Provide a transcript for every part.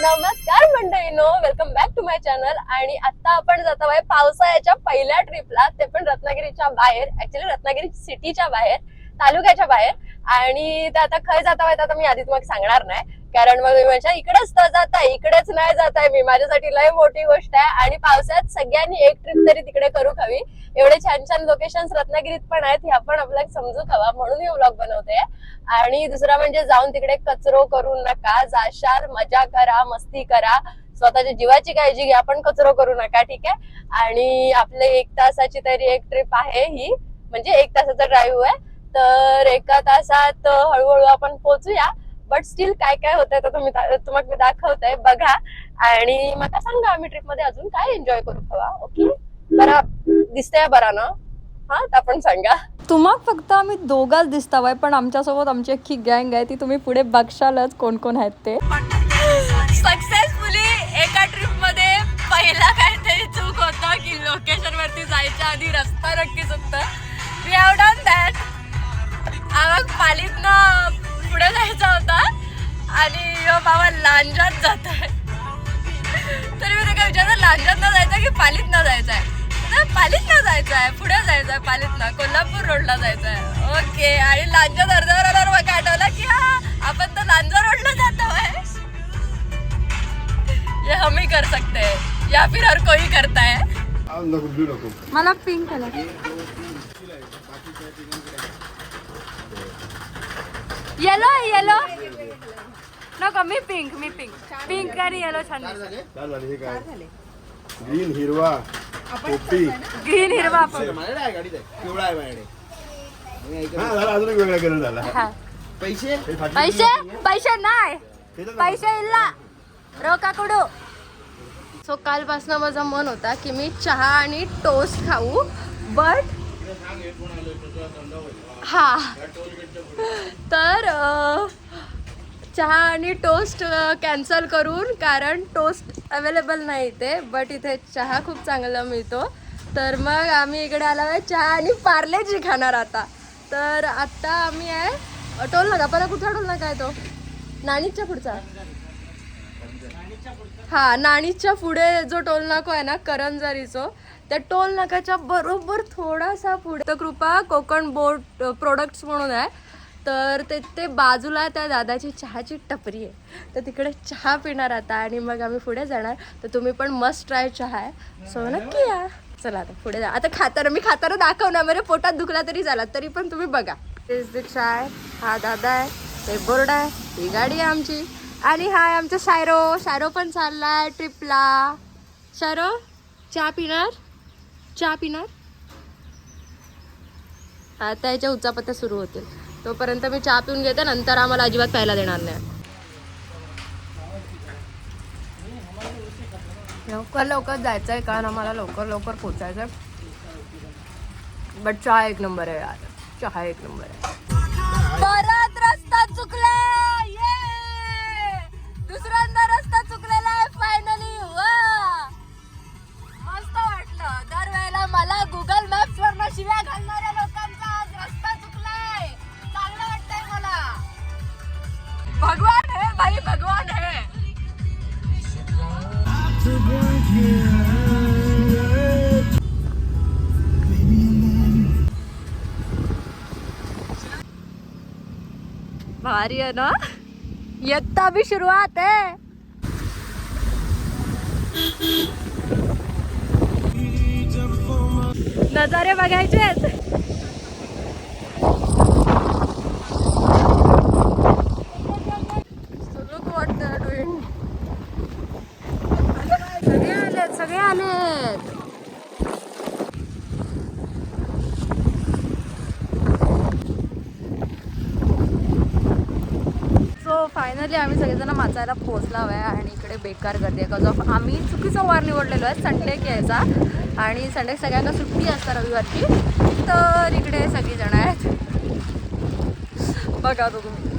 नमस्कार मंडळीनो, welcome back to my channel. आणि आता आपण जातो आहे पावसाळ्याच्या पहिल्या ट्रिपला, ते पण रत्नागिरीच्या बाहेर. ऍक्च्युली रत्नागिरी सिटीच्या बाहेर, तालुक्याच्या बाहेर. आणि ते आता खय जाता आहेत आता मी आधी तुम्हाला सांगणार नाही, कारण मग मी म्हणजे इकडेच तर जात आहे, इकडेच नाही जात आहे मी. माझ्यासाठी लय मोठी गोष्ट आहे. आणि पावसाळ्यात सगळ्यांनी एक ट्रिप तरी तिकडे करू हवी. एवढे छान छान लोकेशन्स रत्नागिरीत पण आहेत, हे आपण आपल्याला समजू हवा, म्हणून हे व्लॉग बनवते. आणि दुसरा म्हणजे जाऊन तिकडे कचरो करू नका, जाशाल मजा करा, मस्ती करा, स्वतःच्या जीवाची काळजी घ्या, पण कचरो करू नका, ठीक आहे. आणि आपले 1 तासाची तरी एक ट्रिप आहे ही, म्हणजे 1 तासाचा ड्राईव्ह आहे. तर 1 तासात हळूहळू आपण पोहोचूया. बट स्टील काय काय होतंय तर तुम्हाला मी दाखवते, बघा. आणि मला सांगा आम्ही ट्रिप मध्ये अजून काय एन्जॉय करू हवा. ओके, बरा दिसतंय बरा ना? हा, आपण सांगा. तुम्हाला फक्त आम्ही दोघाच दिसतावाय, पण आमच्यासोबत आमची अख्खी गँग आहे, ती तुम्ही पुढे बघशालच कोण कोण आहेत ते. सक्सेसफुली एका ट्रिप मध्ये पहिला काहीतरी चूक होतं की लोकेशन वरती जायच्या आधी रस्ता नक्की चुकतं. We have done that. आम्हाला पालीतनं पुढे जायचा होता आणि बाबा लांजात जात आहे. तरी मी काय विचारलं, लांजात न जायचं की पालीत न जायचं आहे? पालीत ना जायचं आहे, पुढे जायचं आहे, पालीत ना कोल्हापूर रोडला जायचं आहे. ओके. आणि लांजा अर्ध्यावर मग आठवला की हा आपण तर लांजा रोडला जातो आहे. ये हम ही कर सकते हैं या फिर हर कोई करता है. मला पिंक कलर, येलो येलो नको, मी पिंक पिंक आणि येलो छान. ग्रीन हिरवा पोपटी, ग्रीन हिरवा अजून एक वेगळा कलर झाला. पैसे पैसे नाही, पैसे इल्ला रोका कुडू. सो कालपासून माझा मन होता की मी चहा आणि टोस्ट खाऊ, बट हा तर चहा आणि टोस्ट कॅन्सल करून, कारण टोस्ट अवेलेबल नाही इथे, बट इथे चहा खूप चांगला मिळतो. तर मग आम्ही इकडे आलो आहे चहा आणि पार्लेजी खाणार आता. तर आता आम्ही आहे टोल नाका, पहिला कुठला टोल नाका आहे तो? नाणीच्या पुढचा. हा, नाणीच्या पुढे जो टोल नाका आहे ना करंजारीचो, त्या टोल नाकाच्या बरोबर थोडासा पुढे तर कृपा कोकण बोट प्रोडक्ट्स म्हणून आहे. तर ते बाजूला त्या दादाची चहाची टपरी आहे, तर तिकडे चहा पिणार आता आणि मग आम्ही पुढे जाणार. तर तुम्ही पण मस्ट ट्राय चहा आहे, सो नक्की या. चला आता पुढे जा. आता मी खाताना दाखवणार, म्हणजे पोटात दुखला तरी झाला, तरी पण तुम्ही बघा. चाय, हा दादा आहे, ते बोर्ड आहे, ही गाडी आहे आमची. आणि हा आहे आमचा शायरो पण चाललाय ट्रिपला. शायरो चहा पिणार. आता याच्या उचापत्या सुरू होतील, तोपर्यंत मी चहा पिऊन घेते, नंतर आम्हाला अजिबात प्यायला देणार नाही. लवकर जायचंय, कारण आम्हाला लवकर पोचायचंय. बट चहा एक नंबर आहे यार, चहा एक नंबर आहे. परत रस्ता चुकला, दुसऱ्यांदा रस्ता चुकलेला आहे फायनली. मस्त वाटलं. दरवेळेला मला गुगल मॅप्स वरनं शिव्या घालणाऱ्या लोकांचा आज रस्ता चुकलाय. चांगलं वाटतंय मला. भगवान है भाई, भगवान है. भारी है ना, यत्ता भी शुरुआत है. नजारे बघायचे आहेत. सगळे आलेत. सो फायनली आम्ही सगळेजण माचायला पोहोचला आहे आणि इकडे बेकार गर्दी आहे. बिकॉज ऑफ आम्ही चुकीचा वार निवडलेलो आहे, संडे घ्यायचा, आणि संडे सगळ्यांना सुट्टी असतात रविवारची. तर इकडे सगळीजण आहेत, बघा तो तुम्ही.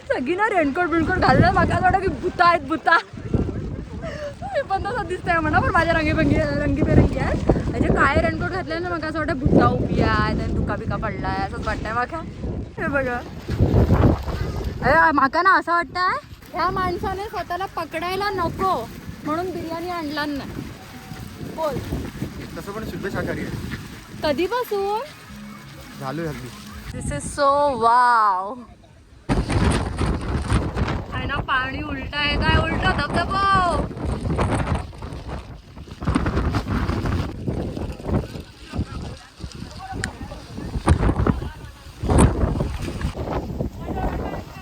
सगळी ना रेनकोट बिनकोट घालणार, माका वाटतं की भूता आहेत, भूता. मी पण तसं दिसतंय म्हणा, पण माझ्या रंगीबेरंगी आहेत. म्हणजे काय रेनकोट घातले ना, मग असं वाटतं भूता उभी आहे, त्याने धुका बिका पडलाय असंच वाटतंय माका. हे बघा, अरे माका ना असं वाटतंय ह्या माणसाने स्वतःला पकडायला नको म्हणून बिर्याणी आणला नाही. बोल. तसं पण शुद्ध शाकाहारी आहे. कधीपासून झालो हल्ली. दिस इज सो वाव. आहे ना पाणी उलट आहे काय उलट धबधबो.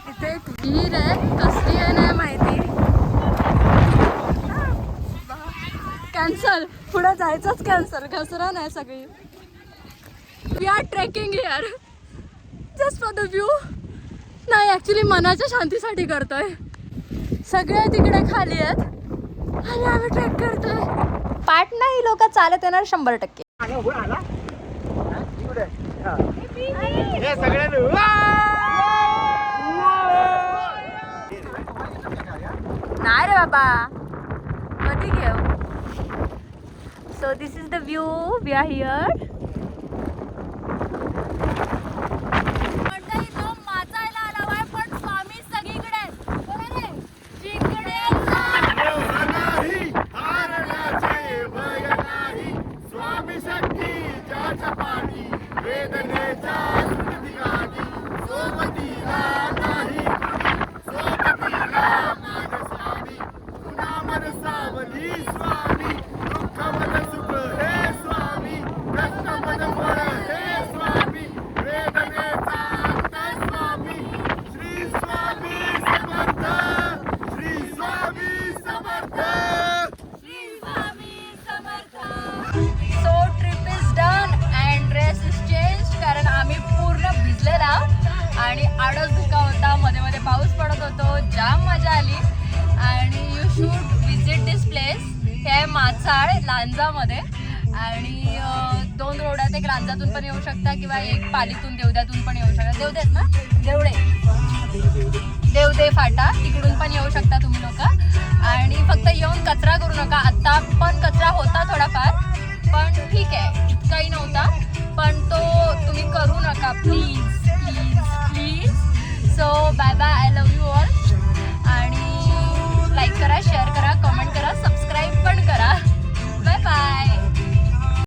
इथे एक विहीर आहे कसली आहे नाही माहिती. कॅन्सल पुढे जायचंच कॅन्सल. घसरा नाही सगळी. We are trekking here just for the view. नाही ॲक्च्युली मनाच्या शांतीसाठी करतोय. सगळे तिकडे खाली आहेत आणि आम्ही ट्रेक करतोय. पाठ नाही लोक चालत येणार 100%. नाही रे बाबा कधी घेऊ. So this is the view. We are here. आणि आडस धुका होता. मध्ये मध्ये पाऊस पडत होतो. जाम मजा आली. आणि you should visit this place. हे आहे माचाळ लांजामध्ये. आणि 2 रोड आहेत. एक लांजातून पण येऊ शकता किंवा एक पालीतून देवद्यातून पण येऊ शकता. देवदेत ना देवदे फाटा तिकडून पण येऊ शकता तुम्ही लोक. आणि फक्त येऊन कचरा करू नका. आत्ता पण कचरा होता थोडाफार पण ठीक आहे इतकाही नव्हता. पण तो तुम्ही करू नका प्लीज.